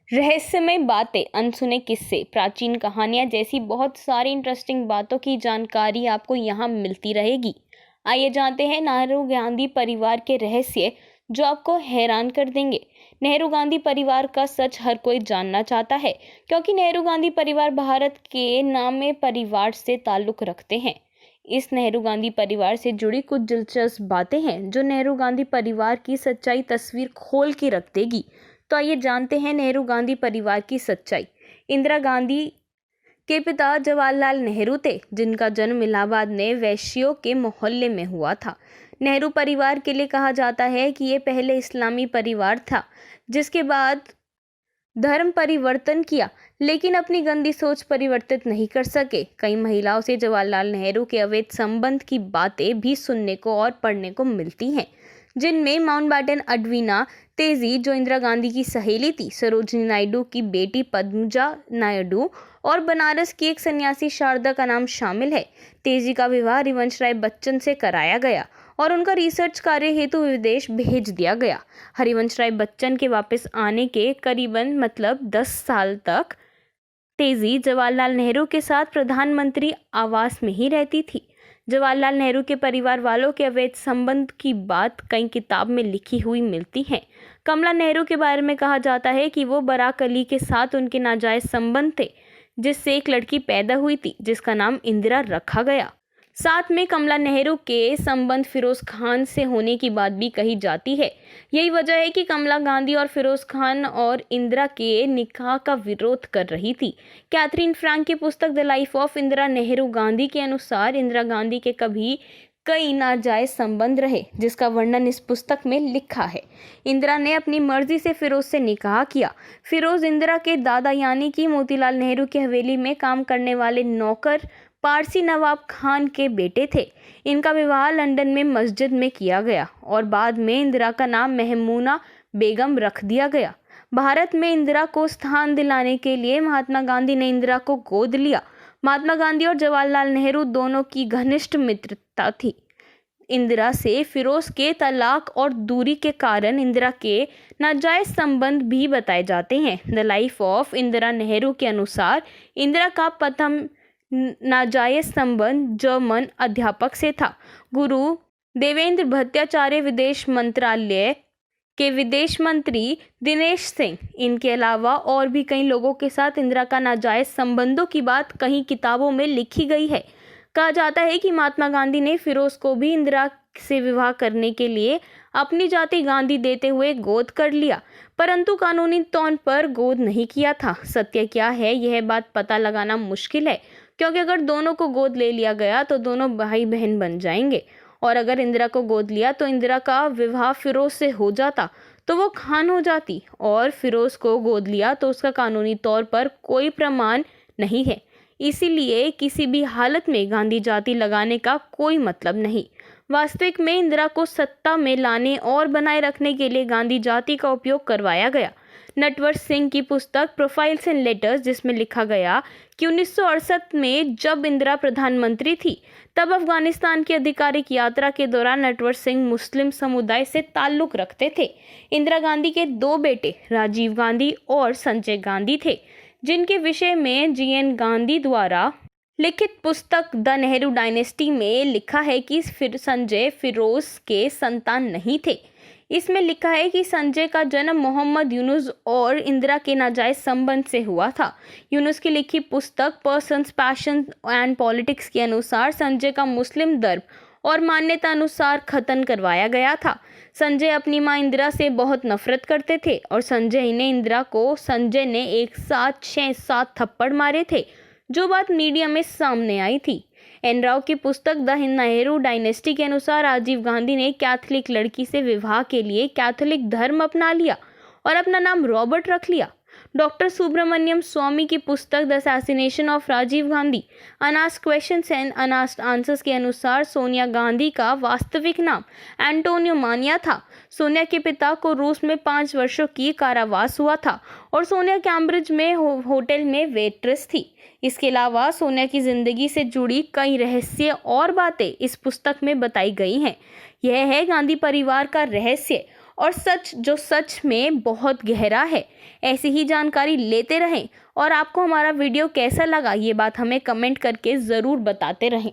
रहस्यमय बातें, अनसुने किस्से, प्राचीन कहानियां जैसी बहुत सारी इंटरेस्टिंग बातों की जानकारी आपको यहाँ मिलती रहेगी। आइए जानते हैं नेहरू गांधी परिवार के रहस्य जो आपको हैरान कर देंगे। नेहरू गांधी परिवार का सच हर कोई जानना चाहता है क्योंकि नेहरू गांधी परिवार भारत के नामे परिवार से ताल्लुक रखते हैं। इस नेहरू गांधी परिवार से जुड़ी कुछ दिलचस्प बातें हैं जो नेहरू गांधी परिवार की सच्चाई तस्वीर खोल के रख देगी। तो आइए जानते हैं नेहरू गांधी परिवार की सच्चाई। इंदिरा गांधी के पिता जवाहरलाल नेहरू थे, जिनका जन्म इलाहाबाद में वैश्यों के मोहल्ले में हुआ था। नेहरू परिवार के लिए कहा जाता है कि ये पहले इस्लामी परिवार था, जिसके बाद धर्म परिवर्तन किया, लेकिन अपनी गंदी सोच परिवर्तित नहीं कर सके। कई महिलाओं से जवाहरलाल नेहरू के अवैध संबंध की बातें भी सुनने को और पढ़ने को मिलती हैं, जिनमें माउंटबेटन अडवीना तेजी, जो इंदिरा गांधी की सहेली थी, सरोजिनी नायडू की बेटी पद्मजा नायडू और बनारस की एक सन्यासी शारदा का नाम शामिल है। तेजी का विवाह हरिवंश राय बच्चन से कराया गया और उनका रिसर्च कार्य हेतु विदेश भेज दिया गया। हरिवंश राय बच्चन के वापस आने के करीबन 10 साल तक तेजी जवाहरलाल नेहरू के साथ प्रधानमंत्री आवास में ही रहती थी। जवाहरलाल नेहरू के परिवार वालों के अवैध संबंध की बात कई किताब में लिखी हुई मिलती है। कमला नेहरू के बारे में कहा जाता है कि वो बराक अली के साथ उनके नाजायज संबंध थे, जिससे एक लड़की पैदा हुई थी जिसका नाम इंदिरा रखा गया। साथ में कमला नेहरू के संबंध फिरोज खान से होने की बात भी कही जाती है। यही वजह है कि कमला गांधी और फिरोज खान और इंदिरा के निकाह का विरोध कर रही थी। कैथरीन फ्रैंक की पुस्तक the life of Indira Nehru Gandhi के अनुसार इंदिरा गांधी के कभी कई नाजायज संबंध रहे, जिसका वर्णन इस पुस्तक में लिखा है। इंदिरा ने अपनी मर्जी से फिरोज से निकाह किया। फिरोज इंदिरा के दादा यानी कि मोतीलाल नेहरू की हवेली में काम करने वाले नौकर पारसी नवाब खान के बेटे थे। इनका विवाह लंदन में मस्जिद में किया गया और बाद में इंदिरा का नाम महमूना बेगम रख दिया गया। भारत में इंदिरा को स्थान दिलाने के लिए महात्मा गांधी ने इंदिरा को गोद लिया। महात्मा गांधी और जवाहरलाल नेहरू दोनों की घनिष्ठ मित्रता थी। इंदिरा से फिरोज के तलाक और दूरी के कारण इंदिरा के नाजायज संबंध भी बताए जाते हैं। The life of Indira Nehru के अनुसार इंदिरा का प्रथम नाजायज संबंध जर्मन अध्यापक से था। गुरु देवेंद्र भट्टाचार्य विदेश मंत्रालय के विदेश मंत्री दिनेश सिंह, इनके अलावा और भी कई लोगों के साथ इंदिरा का नाजायज संबंधों की बात कई किताबों में लिखी गई है। कहा जाता है कि महात्मा गांधी ने फिरोज को भी इंदिरा से विवाह करने के लिए अपनी जाति गांधी देते हुए गोद कर लिया, परंतु कानूनी तौर पर गोद नहीं किया था। सत्य क्या है, यह बात पता लगाना मुश्किल है, क्योंकि अगर दोनों को गोद ले लिया गया तो दोनों भाई बहन बन जाएंगे, और अगर इंदिरा को गोद लिया तो इंदिरा का विवाह फिरोज से हो जाता तो वो खान हो जाती, और फिरोज को गोद लिया तो उसका कानूनी तौर पर कोई प्रमाण नहीं है। इसीलिए किसी भी हालत में गांधी जाति लगाने का कोई मतलब नहीं। वास्तविक में इंदिरा को सत्ता में लाने और बनाए रखने के लिए गांधी जाति का उपयोग करवाया गया। नटवर सिंह की पुस्तक प्रोफाइल्स एंड लेटर्स, जिसमें लिखा गया कि 1968 में जब इंदिरा प्रधानमंत्री थी, तब अफगानिस्तान की आधिकारिक यात्रा के दौरान नटवर सिंह मुस्लिम समुदाय से ताल्लुक रखते थे। इंदिरा गांधी के 2 बेटे राजीव गांधी और संजय गांधी थे, जिनके विषय में जीएन गांधी द्वारा लिखित पुस्तक द नेहरू डायनेस्टी में लिखा है कि संजय फिरोज के संतान नहीं थे। इसमें लिखा है कि संजय का जन्म मोहम्मद यूनुस और इंदिरा के नाजायज संबंध से हुआ था। यूनुस की लिखी पुस्तक पर्सन्स पैशन एंड पॉलिटिक्स के अनुसार संजय का मुस्लिम धर्म और मान्यता अनुसार खतन करवाया गया था। संजय अपनी मां इंदिरा से बहुत नफरत करते थे और संजय ने एक साथ 6-7 थप्पड़ मारे थे, जो बात मीडिया में सामने आई थी। एन राव की पुस्तक द नेहरू डायनेस्टी के अनुसार राजीव गांधी ने कैथोलिक लड़की से विवाह के लिए कैथोलिक धर्म अपना लिया और अपना नाम रॉबर्ट रख लिया। डॉक्टर सुब्रमण्यम स्वामी की पुस्तक the assassination of Rajiv Gandhi unasked questions and unasked answers के अनुसार सोनिया गांधी का वास्तविक नाम एंटोनियो मानिया था। सोनिया के पिता को रूस में 5 वर्षों की कारावास हुआ था और सोनिया कैम्ब्रिज में होटल में वेट्रेस थी। इसके अलावा सोनिया की जिंदगी से जुड़ी कई रहस्य और बातें इस पुस्तक में बताई गई हैं। यह है गांधी परिवार का रहस्य और सच जो सच में बहुत गहरा है। ऐसी ही जानकारी लेते रहें और आपको हमारा वीडियो कैसा लगा ये बात हमें कमेंट करके ज़रूर बताते रहें।